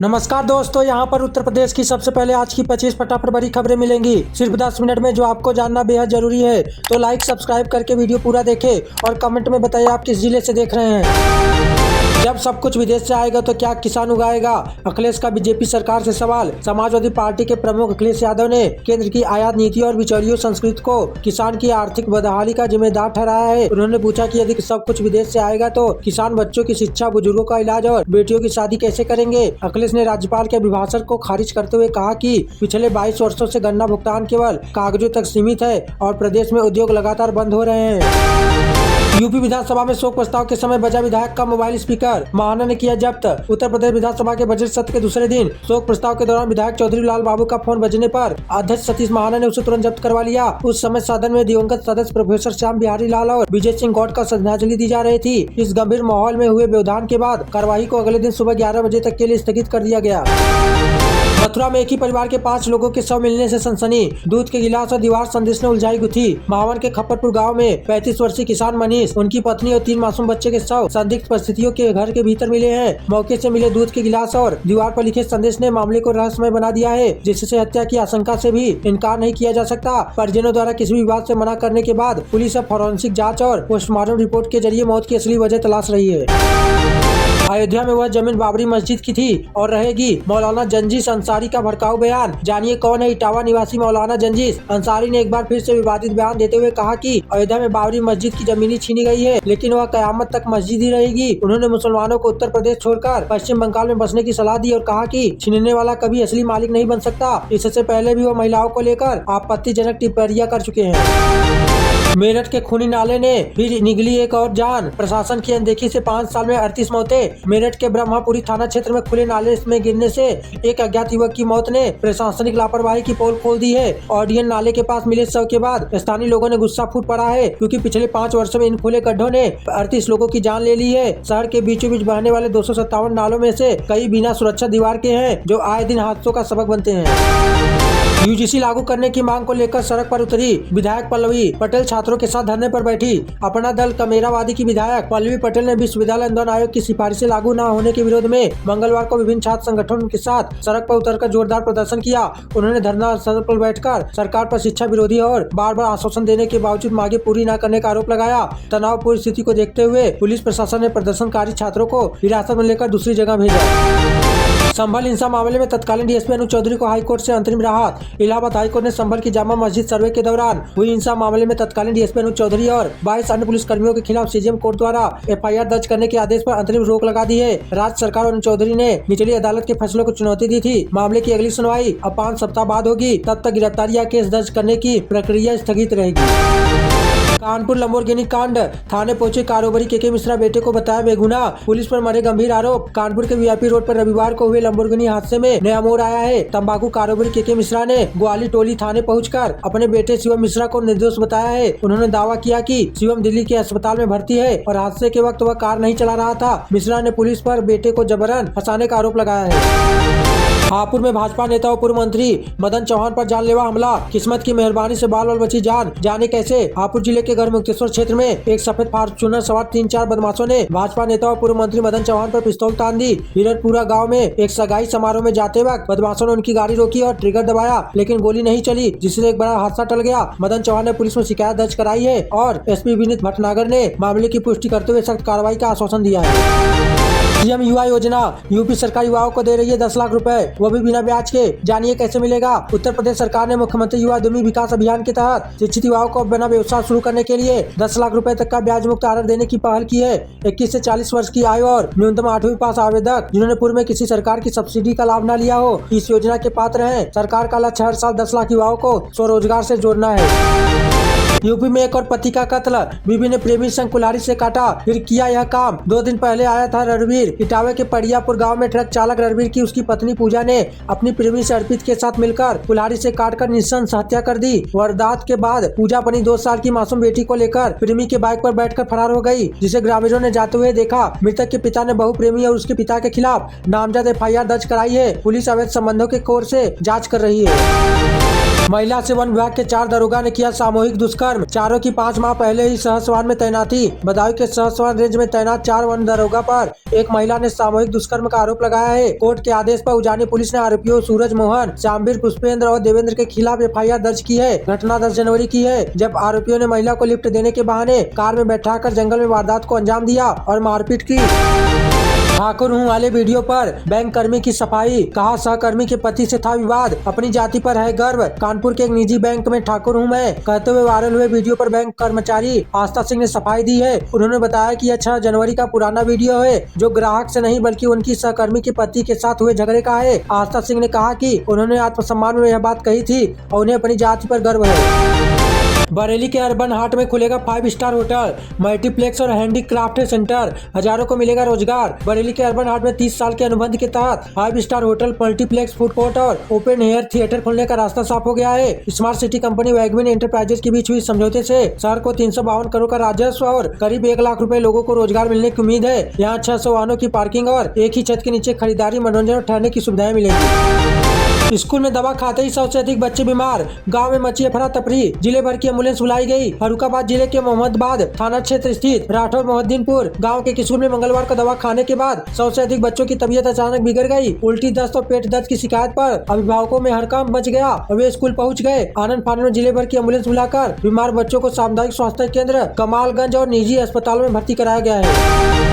नमस्कार दोस्तों, यहाँ पर उत्तर प्रदेश की सबसे पहले आज की 25 फटाफट बड़ी खबरें मिलेंगी सिर्फ 10 मिनट में, जो आपको जानना बेहद जरूरी है। तो लाइक सब्सक्राइब करके वीडियो पूरा देखें और कमेंट में बताइए आप किस जिले से देख रहे हैं। जब सब कुछ विदेश से आएगा तो क्या किसान उगाएगा? अखिलेश का बीजेपी सरकार से सवाल। समाजवादी पार्टी के प्रमुख अखिलेश यादव ने केंद्र की आयात नीति और बिचौलियों संस्कृति को किसान की आर्थिक बदहाली का जिम्मेदार ठहराया है। उन्होंने पूछा कि यदि सब कुछ विदेश से आएगा तो किसान बच्चों की शिक्षा, बुजुर्गों का इलाज और बेटियों की शादी कैसे करेंगे? अखिलेश ने राज्यपाल के अभिभाषण को खारिज करते हुए कहा कि पिछले 22 वर्षों से गन्ना भुगतान केवल कागजों तक सीमित है और प्रदेश में उद्योग लगातार बंद हो रहे हैं। यूपी विधानसभा में शोक प्रस्ताव के समय बजा विधायक का मोबाइल स्पीकर, महाना ने किया जब्त। उत्तर प्रदेश विधानसभा के बजट सत्र के दूसरे दिन शोक प्रस्ताव के दौरान विधायक चौधरी लाल बाबू का फोन बजने पर अध्यक्ष सतीश महाना ने उसे तुरंत जब्त करवा लिया। उस समय सदन में दिवंगत सदस्य प्रोफेसर श्याम बिहारी लाल और विजय सिंह गौड़ का श्रद्धांजलि दी जा रही थी। इस गंभीर माहौल में हुए व्यवधान के बाद कार्यवाही को अगले दिन सुबह 11 बजे तक के लिए स्थगित कर दिया गया। मथुरा में एक ही परिवार के 5 लोगों के शव मिलने से सनसनी। दूध के गिलास और दीवार संदेश ने उलझाई गुत्थी। महावन के खप्परपुर गांव में 35 वर्षीय किसान मनीष, उनकी पत्नी और 3 मासूम बच्चे के शव संदिग्ध परिस्थितियों के घर के भीतर मिले हैं। मौके से मिले दूध के गिलास और दीवार पर लिखे संदेश ने मामले को रहस्यमय बना दिया है, जिससे हत्या की आशंका से भी इनकार नहीं किया जा सकता। परिजनों द्वारा किसी भी बात से मना करने के बाद पुलिस अब फॉरेंसिक जाँच और पोस्टमार्टम रिपोर्ट के जरिए मौत की असली वजह तलाश रही है। अयोध्या में वह जमीन बाबरी मस्जिद की थी और रहेगी। मौलाना जंजीस अंसारी का भड़काऊ बयान, जानिए कौन है इटावा निवासी मौलाना जंजीस अंसारी ने एक बार फिर से विवादित बयान देते हुए कहा कि अयोध्या में बाबरी मस्जिद की जमीन छीनी गई है, लेकिन वह कयामत तक मस्जिद ही रहेगी। उन्होंने मुसलमानों को उत्तर प्रदेश छोड़कर पश्चिम बंगाल में बसने की सलाह दी और कहा कि छीनने वाला कभी असली मालिक नहीं बन सकता। इससे पहले भी वो महिलाओं को लेकर आपत्तिजनक टिप्पणियां कर चुके हैं। मेरठ के खूनी नाले ने फिर निगली एक और जान। प्रशासन की अनदेखी से 5 साल में 38 मौतें। मेरठ के ब्रह्मापुरी थाना क्षेत्र में खुले नाले में गिरने से एक अज्ञात युवक की मौत ने प्रशासनिक लापरवाही की पोल खोल दी है। ऑडियन नाले के पास मिले शव के बाद स्थानीय लोगों ने गुस्सा फूट पड़ा है, क्योंकि पिछले 5 वर्षों में इन खुले गड्ढों ने 38 लोगों की जान ले ली है। शहर के बीचों बीच बहने वाले 257 नालों में से कई बिना सुरक्षा दीवार के हैं, जो आए दिन हादसों का सबक बनते हैं। यूजीसी लागू करने की मांग को लेकर सड़क पर उतरी विधायक पल्लवी पटेल छात्रों के साथ धरने पर बैठी। अपना दल कमेरावादी की विधायक पल्लवी पटेल ने विश्वविद्यालय अनुदान आयोग की सिफारिशें लागू न होने के विरोध में मंगलवार को विभिन्न छात्र संगठनों के साथ सड़क पर उतरकर जोरदार प्रदर्शन किया। उन्होंने धरना स्थल पर बैठकर सरकार पर शिक्षा विरोधी और बार बार आश्वासन देने के बावजूद मांगे पूरी न करने का आरोप लगाया। तनावपूर्ण स्थिति को देखते हुए पुलिस प्रशासन ने प्रदर्शनकारी छात्रों को हिरासत में लेकर दूसरी जगह भेजा। संभल हिंसा मामले में तत्कालीन डीएसपी अनूप चौधरी को हाईकोर्ट से अंतरिम राहत। इलाहाबाद हाईकोर्ट ने संभल की जामा मस्जिद सर्वे के दौरान हुई हिंसा मामले में तत्कालीन डीएसपी अनूप चौधरी और 22 अन्य पुलिसकर्मियों के खिलाफ सीजेएम कोर्ट द्वारा एफआईआर दर्ज करने के आदेश पर अंतरिम रोक लगा दी है। राज्य सरकार और अनूप चौधरी ने निचली अदालत के फैसलों को चुनौती दी थी। मामले की अगली सुनवाई अब 5 सप्ताह बाद होगी। तब तक गिरफ्तारी या केस दर्ज करने की प्रक्रिया स्थगित रहेगी। कानपुर लंबोर्गिनी कांड, थाने पहुंचे कारोबारी के मिश्रा, बेटे को बताया बेगुनाह, पुलिस पर मरे गंभीर आरोप। कानपुर के वीआईपी रोड पर रविवार को हुए लंबोर्गिनी हादसे में नया मोड़ आया है। तंबाकू कारोबारी के मिश्रा ने ग्वाली टोली थाने पहुंचकर अपने बेटे शिवम मिश्रा को निर्दोष बताया है। उन्होंने दावा किया कि शिवम दिल्ली के अस्पताल में भर्ती है और हादसे के वक्त वह कार नहीं चला रहा था। मिश्रा ने पुलिस पर बेटे को जबरन फंसाने का आरोप लगाया है। हापुड़ में भाजपा नेता और पूर्व मंत्री मदन चौहान पर जानलेवा हमला, किस्मत की मेहरबानी से बाल बची जान। जाने कैसे? हापुड़ जिले के गढ़ मुक्तेश्वर क्षेत्र में एक सफेद फॉर्च्यूनर सवार 3-4 बदमाशों ने भाजपा नेता और पूर्व मंत्री मदन चौहान पर पिस्तौल तान दी। हिरनपुरा गांव में एक सगाई समारोह में जाते वक्त बदमाशों ने उनकी गाड़ी रोकी और ट्रिगर दबाया, लेकिन गोली नहीं चली, जिससे एक बड़ा हादसा टल गया। मदन चौहान ने पुलिस में शिकायत दर्ज कराई है और एसपी विनीत भटनागर ने मामले की पुष्टि करते हुए सख्त कार्रवाई का आश्वासन दिया है। सीएम युवा योजना, यूपी सरकार युवाओं को दे रही है 10 लाख रुपए, वो भी बिना ब्याज के। जानिए कैसे मिलेगा? उत्तर प्रदेश सरकार ने मुख्यमंत्री युवा उद्यमी विकास अभियान के तहत शिक्षित युवाओं को अपना व्यवसाय शुरू करने के लिए 10 लाख रुपए तक का ब्याज मुक्त आर्डर देने की पहल की है। 21 से 40 वर्ष की आयु और न्यूनतम 8वीं पास आवेदक जिन्होंने पूर्व में किसी सरकार की सब्सिडी का लाभ न लिया हो, इस योजना के पात्र हैं। सरकार का लक्ष्य हर साल 10 लाख युवाओं को स्वरोजगार से जोड़ना है। यूपी में एक और पति का कत्ल, बीबी ने प्रेमी संग कुल्हाड़ी से काटा, फिर किया यह काम। 2 दिन पहले आया था रणवीर। इटावा के पड़ियापुर गांव में ट्रक चालक रणवीर की उसकी पत्नी पूजा ने अपनी प्रेमी से अर्पित के साथ मिलकर कुल्हाड़ी से काटकर निःशंस हत्या कर दी। वारदात के बाद पूजा अपनी 2 साल की मासूम बेटी को लेकर प्रेमी के बाइक पर बैठकर फरार हो गई, जिसे ग्रामीणों ने जाते हुए देखा। मृतक के पिता ने बहु प्रेमी और उसके पिता के खिलाफ नामजद एफआईआर दर्ज कराई है। पुलिस अवैध संबंधों के कोर से जाँच कर रही है। महिला से वन विभाग के 4 दरोगा ने किया सामूहिक दुष्कर्म। चारों की 5 माह पहले ही सहसवान में तैनाती। बदायूं के सहसवान रेंज में तैनात 4 वन दरोगा पर एक महिला ने सामूहिक दुष्कर्म का आरोप लगाया है। कोर्ट के आदेश पर उजानी पुलिस ने आरोपियों सूरज मोहन, श्यामवीर, पुष्पेंद्र और देवेंद्र के खिलाफ FIR दर्ज की है। घटना 10 जनवरी की है, जब आरोपियों ने महिला को लिफ्ट देने के बहाने कार में बैठाकर जंगल में वारदात को अंजाम दिया और मारपीट की। ठाकुर हूँ वाले वीडियो पर बैंक कर्मी की सफाई। कहा, सहकर्मी के पति से था विवाद, अपनी जाति पर है गर्व। कानपुर के एक निजी बैंक में ठाकुर हूँ मैं कहते हुए वायरल हुए वीडियो पर बैंक कर्मचारी आस्था सिंह ने सफाई दी है। उन्होंने बताया कि यह 6 जनवरी का पुराना वीडियो है, जो ग्राहक से नहीं बल्कि उनकी सहकर्मी के पति के साथ हुए झगड़े का है। आस्था सिंह ने कहा कि उन्होंने आत्मसम्मान में यह बात कही थी और उन्हें अपनी जाति पर गर्व है। बरेली के अर्बन हाट में खुलेगा 5 स्टार होटल, मल्टीप्लेक्स और हैंडीक्राफ्ट सेंटर। हजारों को मिलेगा रोजगार। बरेली के अर्बन हाट में 30 साल के अनुबंध के तहत 5 star hotel, multiplex, food court और ओपन एयर थिएटर खोलने का रास्ता साफ हो गया है। स्मार्ट सिटी कंपनी वैगविन एंटरप्राइजेज के बीच हुई समझौते से शहर को 352 करोड़ का राजस्व और करीब 1 लाख रुपए लोगों को रोजगार मिलने की उम्मीद है। यहाँ 600 वाहनों की पार्किंग और एक ही छत के नीचे खरीदारी, मनोरंजन और ठहरने की सुविधाएं मिलेंगी। स्कूल में दवा खाते ही 100 से अधिक बच्चे बीमार। गांव में मची अफरा तफरी। जिले भर की एम्बुलेंस बुलाई गई। फर्रुखाबाद जिले के मोहम्मदाबाद थाना क्षेत्र स्थित राठौर मोहद्दीनपुर गांव के स्कूल में मंगलवार को दवा खाने के बाद 100 से अधिक बच्चों की तबीयत अचानक बिगड़ गई। उल्टी, दस्त और पेट दर्द की शिकायत पर अभिभावकों में हड़कंप मच गया और वे स्कूल पहुंच गए। आनंद फानन में जिले भर की एम्बुलेंस बुलाकर बीमार बच्चों को सामुदायिक स्वास्थ्य केंद्र, कमालगंज और निजी अस्पतालों में भर्ती कराया गया है।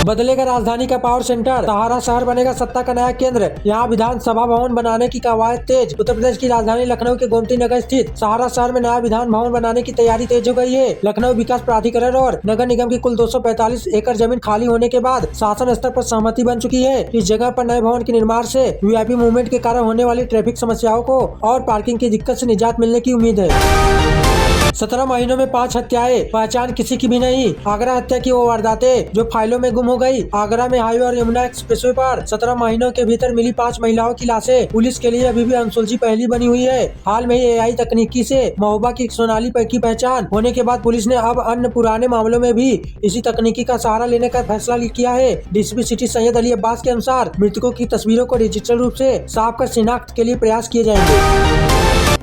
बदलेगा राजधानी का पावर सेंटर। सहारा शहर बनेगा सत्ता का नया केंद्र। यहाँ विधानसभा भवन बनाने की कवायद तेज। उत्तर प्रदेश की राजधानी लखनऊ के गोमती नगर स्थित सहारा शहर में नया विधान भवन बनाने की तैयारी तेज हो गई है। लखनऊ विकास प्राधिकरण और नगर निगम की कुल 245 एकड़ जमीन खाली होने के बाद शासन स्तर पर सहमति बन चुकी है। इस जगह पर नए भवन के निर्माण से VIP मूवमेंट के कारण होने वाली ट्रैफिक समस्याओं को और पार्किंग की दिक्कत से निजात मिलने की उम्मीद है। 17 महीनों में 5 हत्याएं, पहचान किसी की भी नहीं। आगरा हत्या की वो वारदातें जो फाइलों में गुम हो गई। आगरा में हाईवे और यमुना एक्सप्रेसवे पर 17 महीनों के भीतर मिली 5 महिलाओं की लाशें पुलिस के लिए अभी भी अनसुलझी पहेली बनी हुई है। हाल में ही AI तकनीकी से महोबा की सोनाली की पहचान होने के बाद पुलिस ने अब अन्य पुराने मामलों में भी इसी तकनीकी का सहारा लेने का फैसला किया है। DCP सिटी सैयद अली अब्बास के अनुसार मृतकों की तस्वीरों को डिजिटल रूप से साफ कर शिनाख्त के लिए प्रयास किए जाएंगे।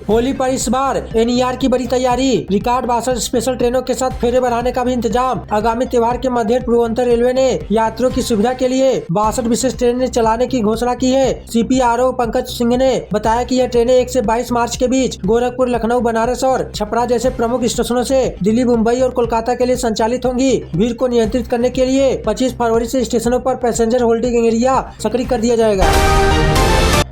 होली पर इस बार NER की बड़ी तैयारी। रिकॉर्ड 62 स्पेशल ट्रेनों के साथ फेरे बढ़ाने का भी इंतजाम। आगामी त्योहार के मध्य पूर्वोत्तर रेलवे ने यात्रियों की सुविधा के लिए 62 विशेष ट्रेनें चलाने की घोषणा की है। CPRO पंकज सिंह ने बताया कि यह ट्रेनें 1 से 22 मार्च के बीच गोरखपुर, लखनऊ, बनारस और छपरा जैसे प्रमुख स्टेशनों से दिल्ली, मुंबई और कोलकाता के लिए संचालित होंगी। भीड़ को नियंत्रित करने के लिए 25 फरवरी से स्टेशनों पर पैसेंजर होल्डिंग एरिया सक्रिय कर दिया जाएगा।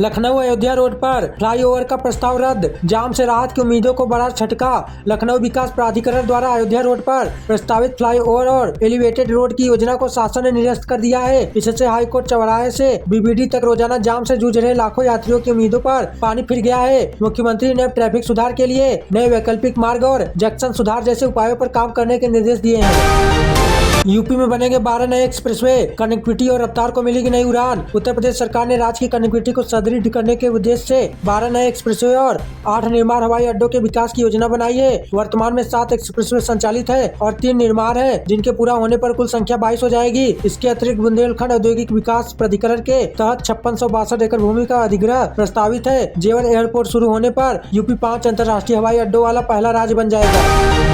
लखनऊ अयोध्या रोड पर फ्लाईओवर का प्रस्ताव रद्द। जाम से राहत की उम्मीदों को बड़ा झटका। लखनऊ विकास प्राधिकरण द्वारा अयोध्या रोड पर प्रस्तावित फ्लाईओवर और एलिवेटेड रोड की योजना को शासन ने निरस्त कर दिया है। इससे हाईकोर्ट चौराहे से BBD तक रोजाना जाम से जूझ रहे लाखों यात्रियों की उम्मीदों पर पानी फिर गया है। मुख्यमंत्री ने ट्रैफिक सुधार के लिए नए वैकल्पिक मार्ग और जंक्शन सुधार जैसे उपायों पर काम करने के निर्देश दिए हैं। यूपी में बनेंगे 12 नए एक्सप्रेसवे। कनेक्टिविटी और रफ्तार को मिलेगी नई उड़ान। उत्तर प्रदेश सरकार ने राज्य की कनेक्टिविटी को सुदृढ़ करने के उद्देश्य से 12 नए एक्सप्रेसवे और 8 निर्माण हवाई अड्डों के विकास की योजना बनाई है। वर्तमान में 7 एक्सप्रेसवे संचालित है और 3 निर्माण है, जिनके पूरा होने पर कुल संख्या 22 हो जाएगी। इसके अतिरिक्त बुंदेलखंड औद्योगिक विकास प्राधिकरण के तहत 5662 एकड़ भूमि का अधिग्रहण प्रस्तावित है। जेवर एयरपोर्ट शुरू होने पर यूपी 5 अंतर्राष्ट्रीय हवाई अड्डों वाला पहला राज्य बन जाएगा।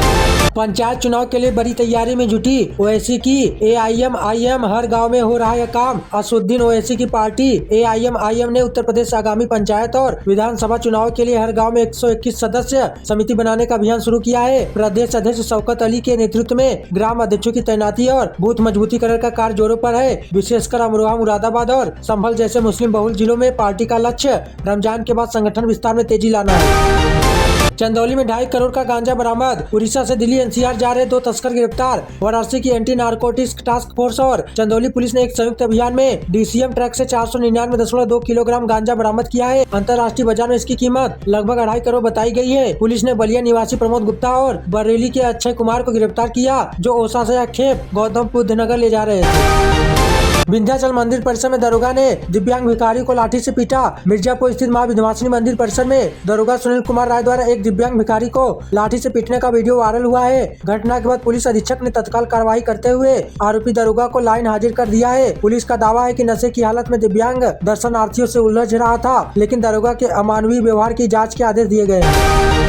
पंचायत चुनाव के लिए बड़ी तैयारी में जुटी ओवैसी की AIMIM। हर गांव में हो रहा है काम। असुद्दीन ओवैसी की पार्टी AIMIM ने उत्तर प्रदेश आगामी पंचायत और विधानसभा चुनाव के लिए हर गांव में 121 सदस्य समिति बनाने का अभियान शुरू किया है। प्रदेश अध्यक्ष शौकत अली के नेतृत्व में ग्राम अध्यक्षों की तैनाती और बूथ मजबूतीकरण का कार्य जोरों पर है। विशेषकर अमरोहा, मुरादाबाद और संभल जैसे मुस्लिम बहुल जिलों में पार्टी का लक्ष्य रमजान के बाद संगठन विस्तार में तेजी लाना है। चंदौली में 2.5 करोड़ का गांजा बरामद। उड़ीसा से दिल्ली NCR जा रहे 2 तस्कर गिरफ्तार। वाराणसी की एंटी नारकोटिक्स टास्क फोर्स और चंदौली पुलिस ने एक संयुक्त अभियान में DCM ट्रक से 499.2 किलोग्राम गांजा बरामद किया है। अंतर्राष्ट्रीय बाजार में इसकी कीमत लगभग 2.5 करोड़ बताई गई है। पुलिस ने बलिया निवासी प्रमोद गुप्ता और बरेली के अक्षय कुमार को गिरफ्तार किया, जो ओसा से खेप गौतम बुद्ध नगर ले जा रहे थे। विंध्याचल मंदिर परिसर में दरोगा ने दिव्यांग भिखारी को लाठी से पीटा। मिर्जापुर स्थित मां विंध्यवासिनी मंदिर परिसर में दरोगा सुनील कुमार राय द्वारा एक दिव्यांग भिखारी को लाठी से पीटने का वीडियो वायरल हुआ है। घटना के बाद पुलिस अधीक्षक ने तत्काल कार्रवाई करते हुए आरोपी दरोगा को लाइन हाजिर कर दिया है। पुलिस का दावा है कि नशे की हालत में दिव्यांग दर्शनार्थियों से उलझ रहा था, लेकिन दरोगा के अमानवीय व्यवहार की जाँच के आदेश दिए गए।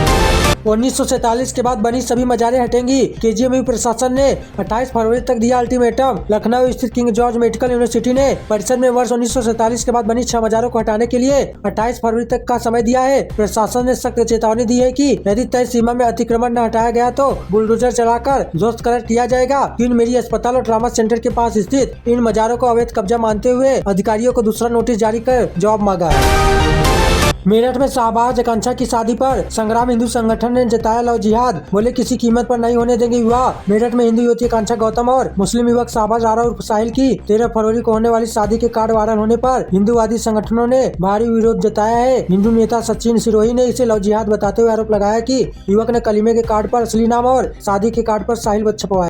1947 के बाद बनी सभी मजारें हटेंगी। केजीएमयू प्रशासन ने 28 फरवरी तक दिया अल्टीमेटम। लखनऊ स्थित किंग जॉर्ज मेडिकल यूनिवर्सिटी ने परिषद में वर्ष 1947 के बाद बनी 6 मजारों को हटाने के लिए 28 फरवरी तक का समय दिया है। प्रशासन ने सख्त चेतावनी दी है कि यदि तय सीमा में अतिक्रमण न हटाया गया तो बुलडोजर चलाकर ध्वस्त कर दिया जाएगा। क्वीन मेरी अस्पताल और ट्रामा सेंटर के पास स्थित इन मजारों को अवैध कब्जा मानते हुए अधिकारियों को दूसरा नोटिस जारी कर जवाब मांगा है। मेरठ में शाहबाज आकांक्षा की शादी पर संग्राम हिंदू संगठन ने जताया लव जिहाद। बोले किसी कीमत पर नहीं होने देंगे विवाह। मेरठ में हिंदू युवती आकांक्षा गौतम और मुस्लिम युवक शाहबाज आरा उर्फ साहिल की 13 फरवरी को होने वाली शादी के कार्ड वायरल होने पर हिंदूवादी संगठनों ने भारी विरोध जताया है। हिंदू नेता सचिन सिरोही ने इसे लव जिहाद बताते हुए आरोप लगाया कि युवक ने कलीमे के कार्ड पर असली नाम और शादी के कार्ड पर साहिल छपवाया।